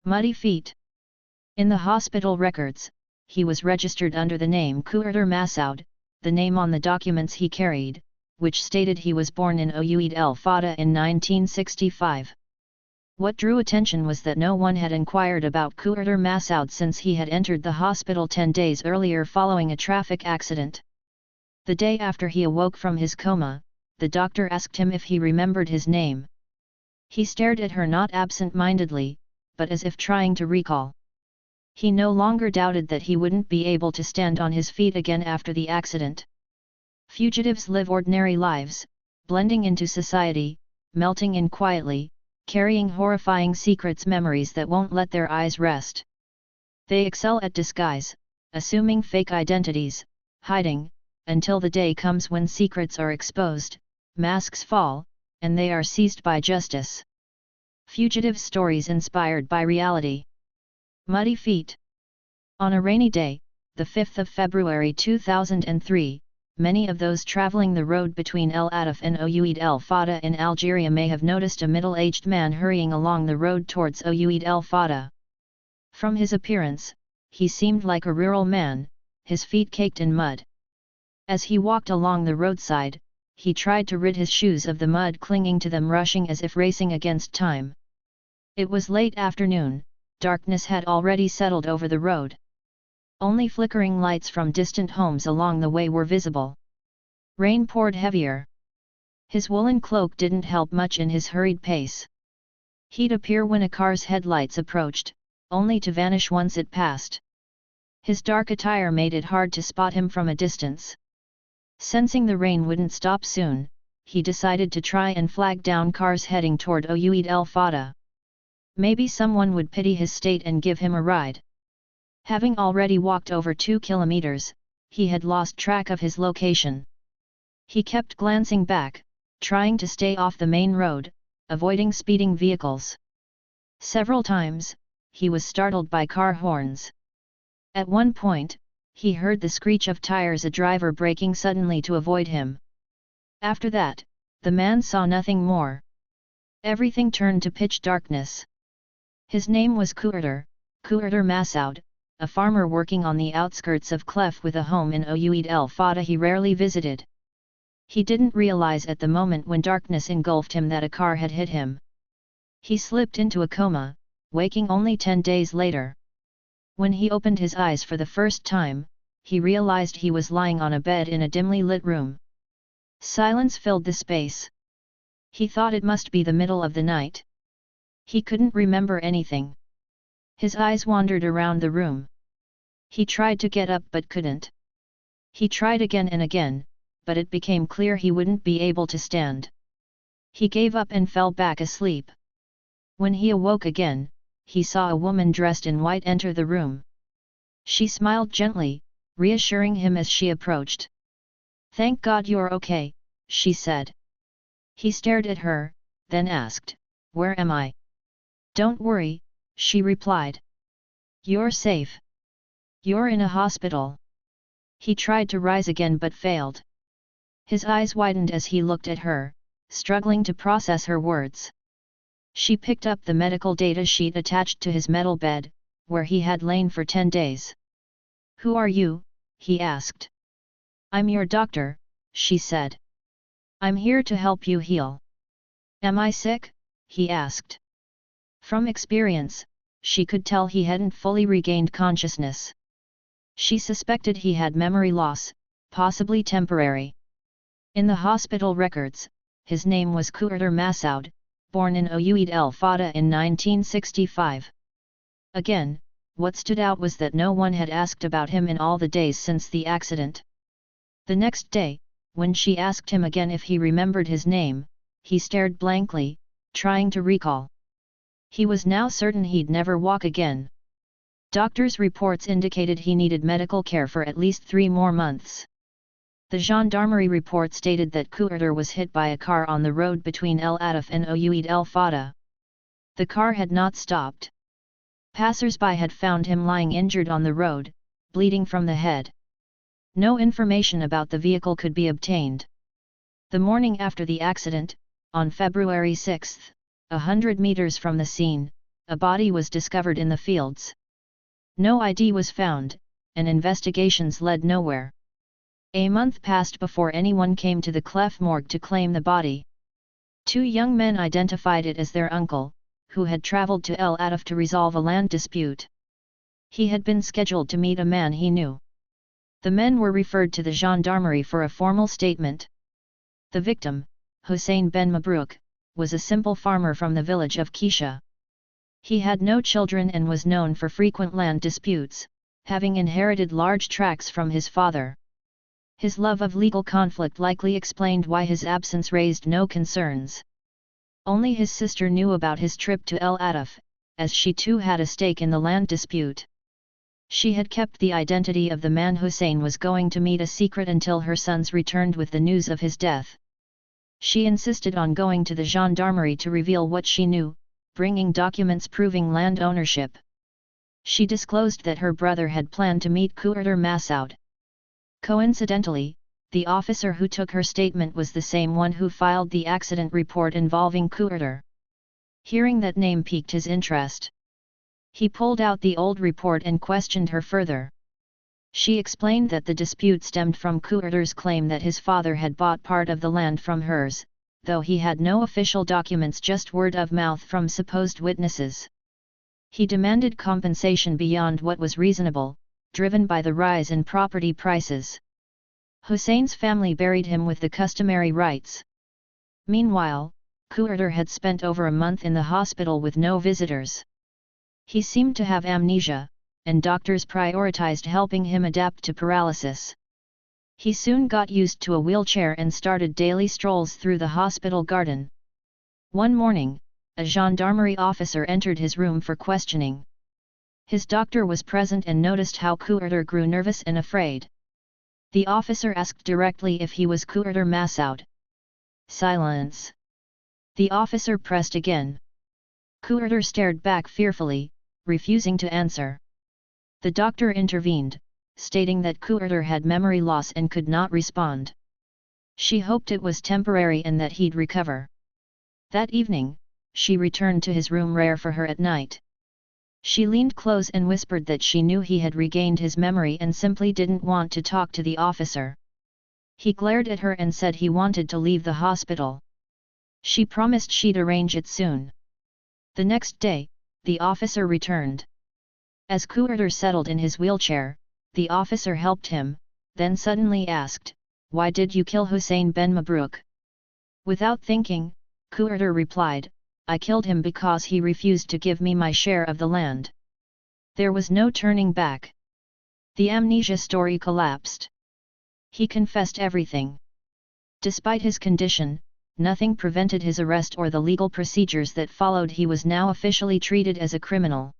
Muddy feet. In the hospital records, he was registered under the name Kouider Massoud, the name on the documents he carried, which stated he was born in Oued El Fodda in 1965. What drew attention was that no one had inquired about Kouider Massoud since he had entered the hospital 10 days earlier following a traffic accident. The day after he awoke from his coma, the doctor asked him if he remembered his name. He stared at her not absent-mindedly, but as if trying to recall. He no longer doubted that he wouldn't be able to stand on his feet again after the accident. Fugitives live ordinary lives, blending into society, melting in quietly, carrying horrifying secrets, memories that won't let their eyes rest. They excel at disguise, assuming fake identities, hiding, until the day comes when secrets are exposed, masks fall, and they are seized by justice. Fugitive stories inspired by reality. Muddy feet. On a rainy day, the 5th of February 2003, many of those traveling the road between El Atif and Oued El Fodda in Algeria may have noticed a middle-aged man hurrying along the road towards Oued El Fodda. From his appearance, he seemed like a rural man, his feet caked in mud. As he walked along the roadside, he tried to rid his shoes of the mud clinging to them, rushing as if racing against time. It was late afternoon, darkness had already settled over the road. Only flickering lights from distant homes along the way were visible. Rain poured heavier. His woolen cloak didn't help much in his hurried pace. He'd appear when a car's headlights approached, only to vanish once it passed. His dark attire made it hard to spot him from a distance. Sensing the rain wouldn't stop soon, he decided to try and flag down cars heading toward Oued El Fodda. Maybe someone would pity his state and give him a ride. Having already walked over 2 kilometers, he had lost track of his location. He kept glancing back, trying to stay off the main road, avoiding speeding vehicles. Several times, he was startled by car horns. At one point, he heard the screech of tires, a driver braking suddenly to avoid him. After that, the man saw nothing more. Everything turned to pitch darkness. His name was Kouider Massoud, a farmer working on the outskirts of Clef with a home in Oued El Fodda he rarely visited. He didn't realize at the moment when darkness engulfed him that a car had hit him. He slipped into a coma, waking only 10 days later. When he opened his eyes for the first time, he realized he was lying on a bed in a dimly lit room. Silence filled the space. He thought it must be the middle of the night. He couldn't remember anything. His eyes wandered around the room. He tried to get up but couldn't. He tried again and again, but it became clear he wouldn't be able to stand. He gave up and fell back asleep. When he awoke again, he saw a woman dressed in white enter the room. She smiled gently, reassuring him as she approached. "Thank God you're okay," she said. He stared at her, then asked, "Where am I?" "Don't worry," she replied. "You're safe. You're in a hospital." He tried to rise again but failed. His eyes widened as he looked at her, struggling to process her words. She picked up the medical data sheet attached to his metal bed, where he had lain for 10 days. "Who are you?" he asked. "I'm your doctor," she said. "I'm here to help you heal." "Am I sick?" he asked. From experience, she could tell he hadn't fully regained consciousness. She suspected he had memory loss, possibly temporary. In the hospital records, his name was Kouider Massoud, born in Oued El Fodda in 1965. Again, what stood out was that no one had asked about him in all the days since the accident. The next day, when she asked him again if he remembered his name, he stared blankly, trying to recall. He was now certain he'd never walk again. Doctors' reports indicated he needed medical care for at least 3 more months. The gendarmerie report stated that Kouider was hit by a car on the road between El Atif and Oued El Fodda. The car had not stopped. Passers-by had found him lying injured on the road, bleeding from the head. No information about the vehicle could be obtained. The morning after the accident, on February 6, 100 meters from the scene, a body was discovered in the fields. No ID was found, and investigations led nowhere. A month passed before anyone came to the Clef morgue to claim the body. 2 young men identified it as their uncle, who had traveled to El Ataf to resolve a land dispute. He had been scheduled to meet a man he knew. The men were referred to the gendarmerie for a formal statement. The victim, Hussein Ben Mabrouk, was a simple farmer from the village of Kisha. He had no children and was known for frequent land disputes, having inherited large tracts from his father. His love of legal conflict likely explained why his absence raised no concerns. Only his sister knew about his trip to El Ataf, as she too had a stake in the land dispute. She had kept the identity of the man Hussein was going to meet a secret until her sons returned with the news of his death. She insisted on going to the gendarmerie to reveal what she knew, bringing documents proving land ownership. She disclosed that her brother had planned to meet Kouider Massoud. Coincidentally, the officer who took her statement was the same one who filed the accident report involving Kouider. Hearing that name piqued his interest. He pulled out the old report and questioned her further. She explained that the dispute stemmed from Kouider's claim that his father had bought part of the land from hers, though he had no official documents, just word of mouth from supposed witnesses. He demanded compensation beyond what was reasonable, driven by the rise in property prices. Hussein's family buried him with the customary rites. Meanwhile, Kouider had spent over a month in the hospital with no visitors. He seemed to have amnesia, and doctors prioritized helping him adapt to paralysis. He soon got used to a wheelchair and started daily strolls through the hospital garden. One morning, a gendarmerie officer entered his room for questioning. His doctor was present and noticed how Kouider grew nervous and afraid. The officer asked directly if he was Kouider Massoud. Silence. The officer pressed again. Kouider stared back fearfully, refusing to answer. The doctor intervened, stating that Kouider had memory loss and could not respond. She hoped it was temporary and that he'd recover. That evening, she returned to his room, rare for her at night. She leaned close and whispered that she knew he had regained his memory and simply didn't want to talk to the officer. He glared at her and said he wanted to leave the hospital. She promised she'd arrange it soon. The next day, the officer returned. As Kouider settled in his wheelchair, the officer helped him, then suddenly asked, "Why did you kill Hussein Ben Mabrouk?" Without thinking, Kouider replied, "I killed him because he refused to give me my share of the land." There was no turning back. The amnesia story collapsed. He confessed everything. Despite his condition, nothing prevented his arrest or the legal procedures that followed. He was now officially treated as a criminal.